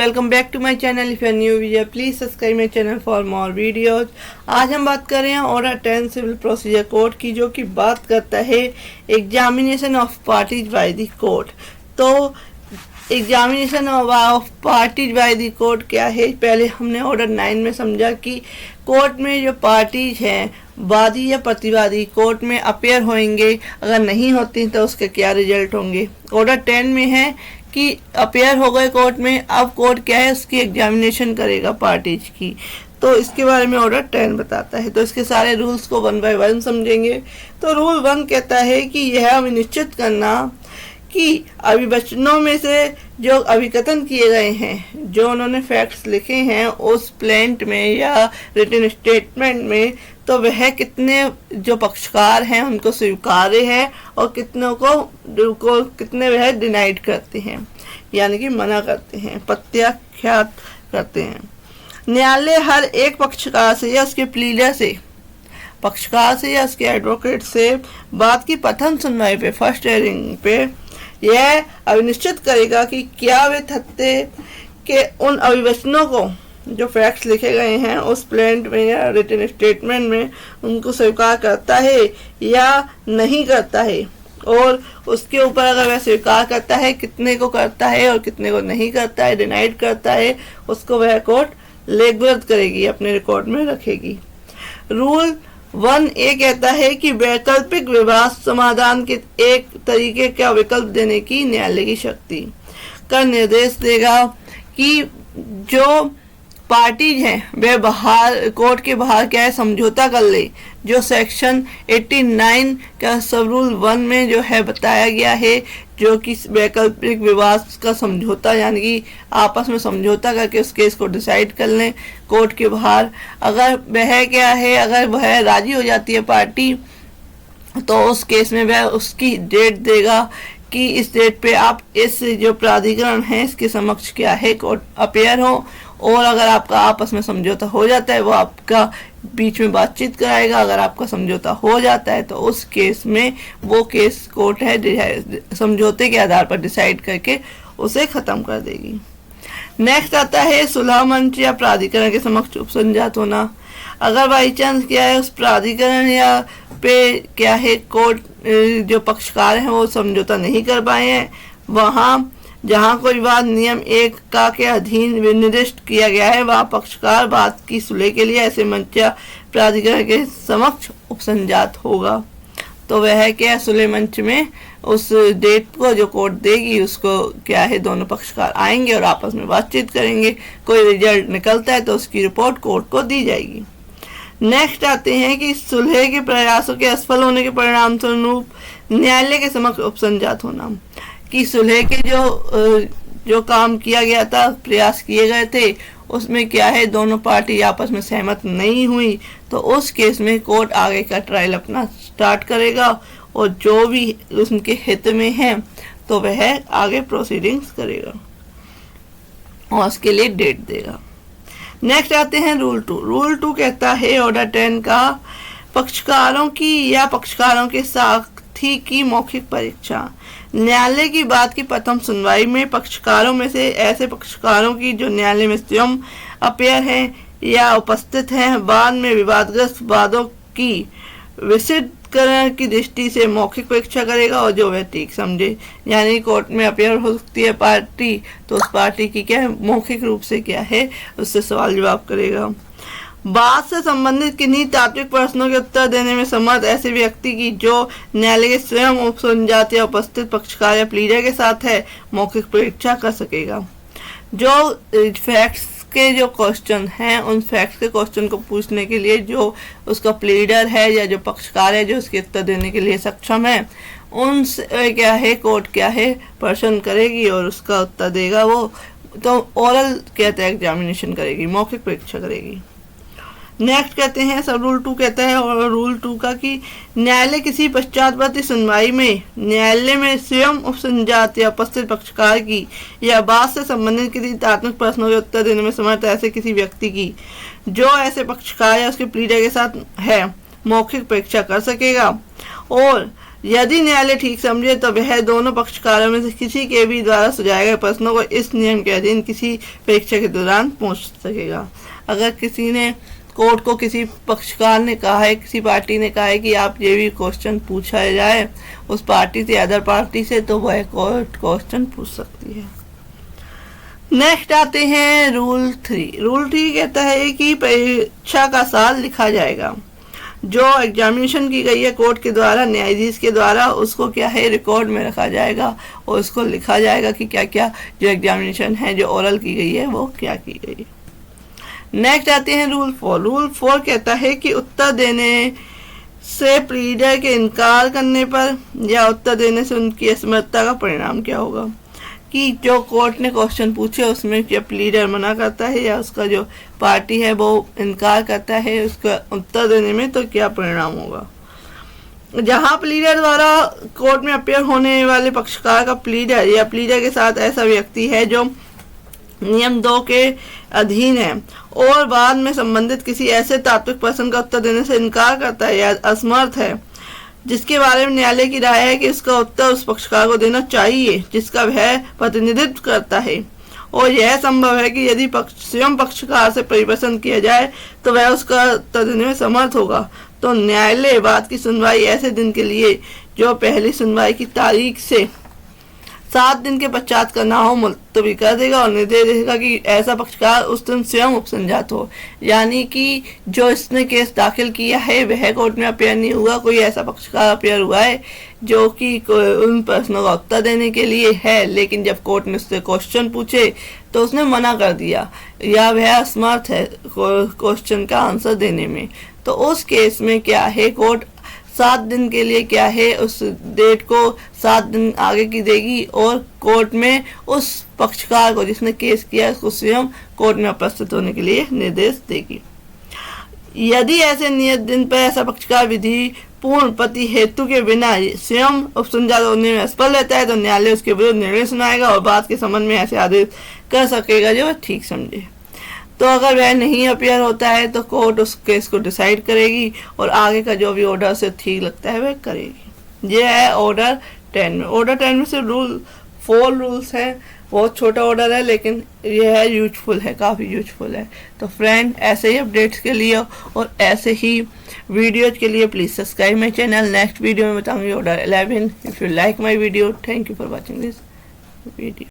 Welcome back to my channel. If you are new video please subscribe my channel for more videos. आज हम बात कर रहे हैं ऑर्डर 10 सिविल प्रोसीजर कोड की, जो कि बात करता है examination of parties by the court. तो examination of parties by the court क्या है? पहले हमने ऑर्डर 9 में समझा कि कोर्ट में जो पार्टीज हैं, वादी या प्रतिवादी, कोर्ट में अपेयर होंगे, अगर नहीं होती तो उसके क्या रिजल्ट होंगे। ऑर्डर 10 में है कि अपेयर हो गए कोर्ट में, अब कोर्ट क्या है, उसकी एग्जामिनेशन करेगा पार्टीज की। तो इसके बारे में ऑर्डर 10 बताता है। तो इसके सारे रूल्स को 1 बाय 1 समझेंगे। तो रूल 1 कहता है कि यह निश्चित करना कि अभिवचनों में से जो अभिकथन किए गए हैं, जो उन्होंने फैक्ट्स लिखे हैं उस प्लेंट में या रिटन स्टेटमेंट में, तो वह कितने जो पक्षकार हैं उनको स्वीकार्य है और कितने वह डिनाइड करते हैं, यानी कि मना करते हैं, प्रत्याख्यात करते हैं। न्यायालय हर एक पक्षकार से या उसके प्लीडर से, पक्षकार से या उसके एडवोकेट से बात की प्रथम सुनवाई पे, फर्स्ट हियरिंग पे, यह अभिनिश्चित करेगा कि क्या वे तथ्य के उन अभिवचनों को, जो फैक्ट्स लिखे गए हैं उस प्लेंट में या रिटन स्टेटमेंट में, उनको स्वीकार करता है या नहीं करता है। और उसके ऊपर अगर वह स्वीकार करता है, कितने को करता है और कितने को नहीं करता है, डिनाइड करता है, उसको वह कोर्ट लेखबद्ध करेगी, अपने रिकॉर्ड में रखेगी। रूल 1A कहता है कि वैकल्पिक विवाद समाधान के एक तरीके का विकल्प देने की न्यायालय की शक्ति का निर्देश देगा कि जो पार्टीज हैं वह बाहर, कोर्ट के बाहर क्या है, समझौता कर ले, जो सेक्शन 89 का सब रूल 1 में जो है बताया गया है, जो कि वैकल्पिक विवाद का समझौता, यानी कि आपस में समझौता करके उस केस को डिसाइड कर लें कोर्ट के बाहर। अगर वह क्या है, अगर वह राजी हो जाती है पार्टी, तो उस केस में वह उसकी डेट देगा कि इस डेट पे आप इस जो प्राधिकरण है इसके समक्ष क्या है कोर्ट अपेयर हो। और अगर आपका आपस में समझौता हो जाता है, वो आपका बीच में बातचीत कराएगा। अगर आपका समझौता हो जाता है तो उस केस में वो केस कोर्ट है समझौते के आधार पर डिसाइड करके उसे खत्म कर देगी। नेक्स्ट आता है सुलह मंच या प्राधिकरण के समक्ष उपसंजात होना। अगर बाई चांस क्या है, उस प्राधिकरण या पे क्या है, कोर्ट जो पक्षकार हैं वो समझौता नहीं कर पाए हैं, वहाँ जहाँ कोई बात नियम 1 का के अधीन निर्दिष्ट किया गया है, वह पक्षकार बात की सुलह के लिए ऐसे मंच या प्राधिकरण के समक्ष उपसंजात होगा। तो वह क्या, सुलह मंच में उस डेट को जो कोर्ट देगी उसको क्या है, दोनों पक्षकार आएंगे और आपस में बातचीत करेंगे। कोई रिजल्ट निकलता है तो उसकी रिपोर्ट कोर्ट को दी जाएगी। नेक्स्ट आते हैं कि सुलह के प्रयासों के असफल होने के परिणाम स्वरूप न्यायालय के समक्ष उपसंजात होना। कि सुलह के जो काम किया गया था, प्रयास किए गए थे, उसमें क्या है, दोनों पार्टी आपस में सहमत नहीं हुई, तो उस केस में कोर्ट आगे का ट्रायल अपना स्टार्ट करेगा और जो भी उनके हित में है तो वह आगे प्रोसीडिंग्स करेगा और उसके लिए डेट देगा। नेक्स्ट आते हैं रूल 2। रूल 2 कहता है ऑर्डर 10 का पक्षकारों की या पक्षकारों के साथी की मौखिक परीक्षा। न्यायालय की बात की प्रथम सुनवाई में पक्षकारों में से ऐसे पक्षकारों की जो न्यायालय में स्वयं अपेयर हैं या उपस्थित हैं, बाद में विवादग्रस्त वादों की विशदीकरण की दृष्टि से मौखिक परीक्षा करेगा और जो वह ठीक समझे, यानी कोर्ट में अपेयर हो सकती है पार्टी, तो उस पार्टी की क्या है, मौखिक रूप से क्या है, उससे सवाल जवाब करेगा। बात से संबंधित किन्हीं तात्विक प्रश्नों के उत्तर देने में समर्थ ऐसे व्यक्ति की जो न्यायालय के स्वयं उपसंजात या उपस्थित पक्षकार या प्लीडर के साथ है, मौखिक परीक्षा कर सकेगा। जो फैक्ट्स के जो क्वेश्चन हैं, उन फैक्ट्स के क्वेश्चन को पूछने के लिए जो उसका प्लीडर है या जो पक्षकार है जो उसके उत्तर देने के लिए सक्षम है, उनसे क्या है, कोर्ट क्या है, प्रश्न करेगी और उसका उत्तर देगा वो। तो ओरल कहते हैं एग्जामिनेशन करेगी, मौखिक परीक्षा करेगी। नेक्स्ट कहते हैं सब रूल 2 कहता है और रूल 2 का कि न्यायालय किसी पश्चातवर्ती सुनवाई में न्यायालय में स्वयं उपसंजात या उपस्थित पक्षकार की या बात से संबंधित किसी तात्विक प्रश्नों के उत्तर देने में समर्थ ऐसे किसी व्यक्ति की जो ऐसे पक्षकार या उसके प्लीडर के साथ है, मौखिक परीक्षा कर सकेगा। और यदि न्यायालय ठीक समझे तो वह दोनों पक्षकारों में से किसी के भी द्वारा सुझाए गए प्रश्नों को इस नियम के अधीन किसी परीक्षा के दौरान पूछ सकेगा। अगर किसी ने कोर्ट को, किसी पक्षकार ने कहा है, किसी पार्टी ने कहा है कि आप ये भी क्वेश्चन पूछा जाए उस पार्टी से, अदर पार्टी से, तो वह कोर्ट क्वेश्चन पूछ सकती है। नेक्स्ट आते हैं रूल 3। रूल 3 कहता है कि परीक्षा का साल लिखा जाएगा। जो एग्जामिनेशन की गई है कोर्ट के द्वारा, न्यायाधीश के द्वारा, उसको क्या है, रिकॉर्ड में रखा जाएगा और उसको लिखा जाएगा कि क्या क्या जो एग्जामिनेशन है, जो ओरल की गई है, वो क्या की गई। नेक्स्ट आते हैं रूल 4। रूल 4 कहता है कि उत्तर देने से प्लीडर के इनकार करने पर या उत्तर देने से उनकी असमर्थता का परिणाम क्या होगा। कि जो कोर्ट ने क्वेश्चन पूछे उसमें क्या प्लीडर मना करता है या उसका जो पार्टी है वो इनकार करता है उसका उत्तर देने में, तो क्या परिणाम होगा। जहां प्लीडर द्वारा कोर्ट में अपेयर होने वाले पक्षकार का प्लीडर या प्लीडर के साथ ऐसा व्यक्ति है जो नियम 2 के अधीन है और बाद में संबंधित किसी ऐसे तात्विक प्रश्न का उत्तर देने से इनकार करता है या असमर्थ है जिसके बारे में न्यायालय की राय है कि उसका उत्तर उस पक्षकार को देना चाहिए जिसका वह प्रतिनिधित्व करता है, और यह संभव है कि यदि स्वयं पक्षकार से परिपसन किया जाए तो वह उसका उत्तर देने में समर्थ होगा, तो न्यायालय बात की सुनवाई ऐसे दिन के लिए जो पहली सुनवाई की तारीख से 7 दिन के पश्चात करना हो मुलतवी कर देगा और निर्देश देगा कि ऐसा पक्षकार उस दिन स्वयं उपसंजात हो। यानी कि जो इसने केस दाखिल किया है वह कोर्ट में अपेयर नहीं हुआ, कोई ऐसा पक्षकार अपेयर हुआ है जो कि उन प्रश्नों का उत्तर देने के लिए है, लेकिन जब कोर्ट ने उससे क्वेश्चन पूछे तो उसने मना कर दिया या वह असमर्थ है क्वेश्चन का आंसर देने में, तो उस केस में क्या है, कोर्ट 7 दिन के लिए क्या है, उस डेट को 7 दिन आगे की देगी और कोर्ट में उस पक्षकार को जिसने केस किया उसको स्वयं कोर्ट में उपस्थित होने के लिए निर्देश देगी। यदि ऐसे नियत दिन पर ऐसा पक्षकार विधि पूर्ण प्रति हेतु के बिना स्वयं उपसंजात होने में असफल रहता है तो न्यायालय उसके विरुद्ध निर्णय सुनाएगा और बात के संबंध में ऐसे आदेश कर सकेगा जो वह ठीक समझे। तो अगर वह नहीं अपेयर होता है तो कोर्ट उस केस को डिसाइड करेगी और आगे का जो भी ऑर्डर से ठीक लगता है वह करेगी। ये है ऑर्डर 10 में। ऑर्डर 10 में से 4 रूल्स हैं, बहुत छोटा ऑर्डर है लेकिन यह है यूजफुल है, काफ़ी यूजफुल है। तो फ्रेंड, ऐसे ही अपडेट्स के लिए और ऐसे ही वीडियोज के लिए please subscribe my channel. Next video में बताऊंगी order 11। If you like my video, thank you for watching this video.